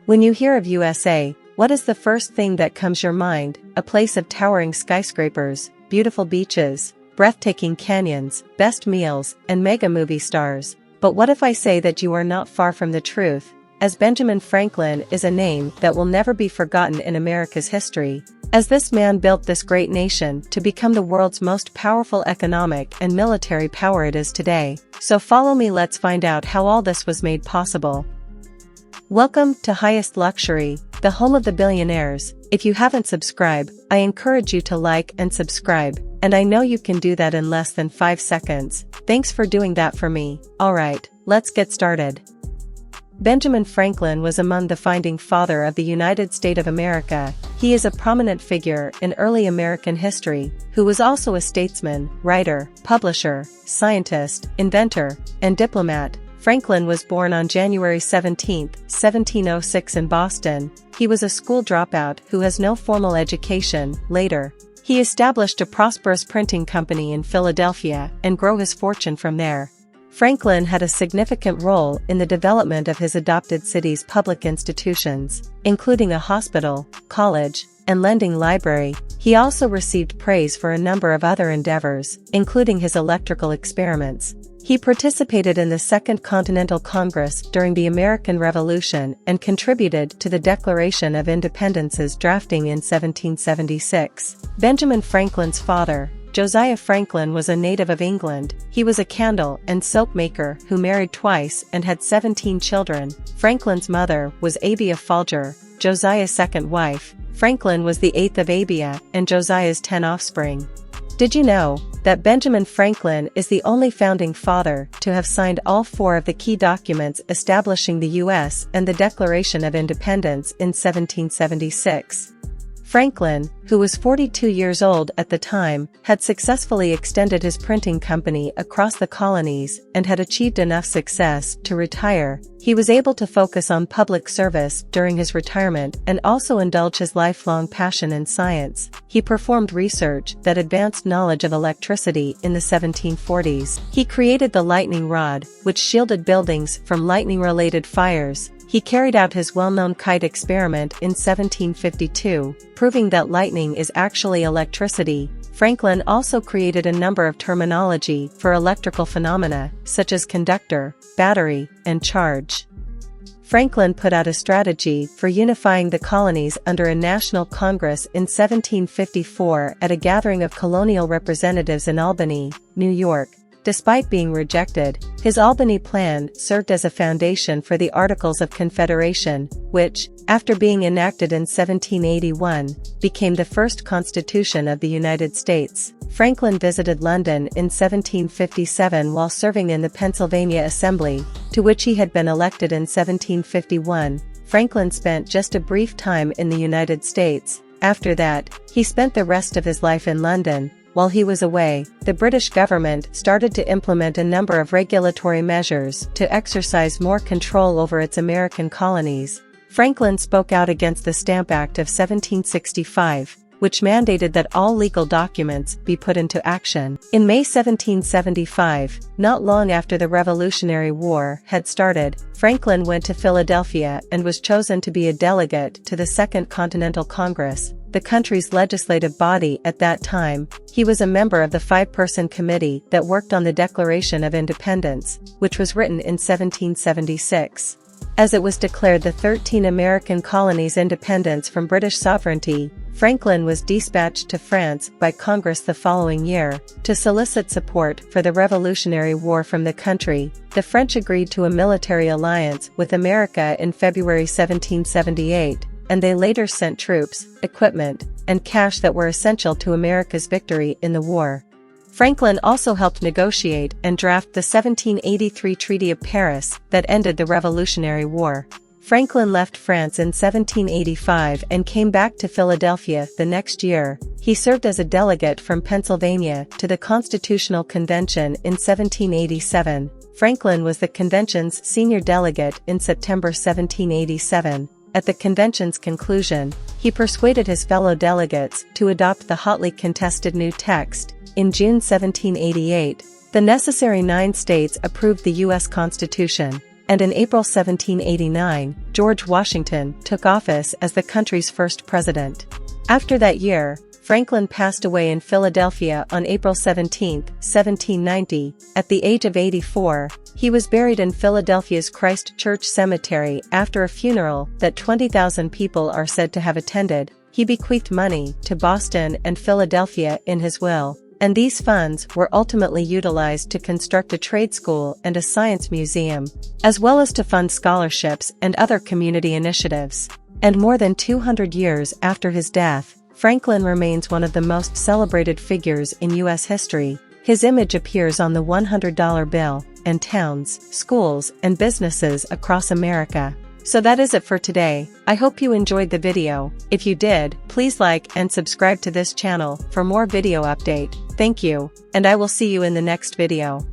When you hear of USA, what is the first thing that comes your mind? A place of towering skyscrapers, beautiful beaches, breathtaking canyons, best meals, and mega movie stars. But what if I say that you are not far from the truth, as Benjamin Franklin is a name that will never be forgotten in America's history, as this man built this great nation to become the world's most powerful economic and military power it is today. So follow me, let's find out how all this was made possible. Welcome to Highest Luxury, the home of the billionaires. If you haven't subscribed, I encourage you to like and subscribe, and I know you can do that in less than 5 seconds. Thanks for doing that for me. Alright, let's get started. Benjamin Franklin was among the founding father of the United States of America. He is a prominent figure in early American history, who was also a statesman, writer, publisher, scientist, inventor, and diplomat. Franklin was born on January 17, 1706 in Boston. He was a school dropout who has no formal education. Later, he established a prosperous printing company in Philadelphia and grew his fortune from there. Franklin had a significant role in the development of his adopted city's public institutions, including a hospital, college, and lending library. He also received praise for a number of other endeavors, including his electrical experiments. He participated in the Second Continental Congress during the American Revolution and contributed to the Declaration of Independence's drafting in 1776. Benjamin Franklin's father, Josiah Franklin, was a native of England. He was a candle and soap maker who married twice and had 17 children. Franklin's mother was Abia Folger, Josiah's second wife. Franklin was the 8th of Abia and Josiah's 10 offspring. Did you know that Benjamin Franklin is the only founding father to have signed all 4 of the key documents establishing the U.S. and the Declaration of Independence in 1776? Franklin, who was 42 years old at the time, had successfully extended his printing company across the colonies and had achieved enough success to retire. He was able to focus on public service during his retirement and also indulge his lifelong passion in science. He performed research that advanced knowledge of electricity in the 1740s. He created the lightning rod, which shielded buildings from lightning-related fires. He carried out his well-known kite experiment in 1752, proving that lightning is actually electricity. Franklin also created a number of terminology for electrical phenomena, such as conductor, battery, and charge. Franklin put out a strategy for unifying the colonies under a national congress in 1754 at a gathering of colonial representatives in Albany, New York. Despite being rejected, his Albany Plan served as a foundation for the Articles of Confederation, which, after being enacted in 1781, became the first Constitution of the United States. Franklin visited London in 1757 while serving in the Pennsylvania Assembly, to which he had been elected in 1751. Franklin spent just a brief time in the United States. After that, he spent the rest of his life in London. While he was away, the British government started to implement a number of regulatory measures to exercise more control over its American colonies. Franklin spoke out against the Stamp Act of 1765, which mandated that all legal documents be put into action. In May 1775, not long after the Revolutionary War had started, Franklin went to Philadelphia and was chosen to be a delegate to the Second Continental Congress, the country's legislative body at that time. He was a member of the 5-person committee that worked on the Declaration of Independence, which was written in 1776. As it was declared the 13 American colonies' independence from British sovereignty, Franklin was dispatched to France by Congress the following year to solicit support for the Revolutionary War from the country. The French agreed to a military alliance with America in February 1778, and they later sent troops, equipment, and cash that were essential to America's victory in the war. Franklin also helped negotiate and draft the 1783 Treaty of Paris that ended the Revolutionary War. Franklin left France in 1785 and came back to Philadelphia the next year. He served as a delegate from Pennsylvania to the Constitutional Convention in 1787. Franklin was the convention's senior delegate in September 1787. At the convention's conclusion, he persuaded his fellow delegates to adopt the hotly contested new text. In June 1788, the necessary 9 states approved the U.S. Constitution, and in April 1789, George Washington took office as the country's first president. After that year, Franklin passed away in Philadelphia on April 17, 1790, at the age of 84. He was buried in Philadelphia's Christ Church Cemetery after a funeral that 20,000 people are said to have attended. He bequeathed money to Boston and Philadelphia in his will, and these funds were ultimately utilized to construct a trade school and a science museum, as well as to fund scholarships and other community initiatives. And more than 200 years after his death, Franklin remains one of the most celebrated figures in U.S. history. His image appears on the $100 bill, and towns, schools, and businesses across America. So that is it for today. I hope you enjoyed the video. If you did, please like and subscribe to this channel for more video update. Thank you, and I will see you in the next video.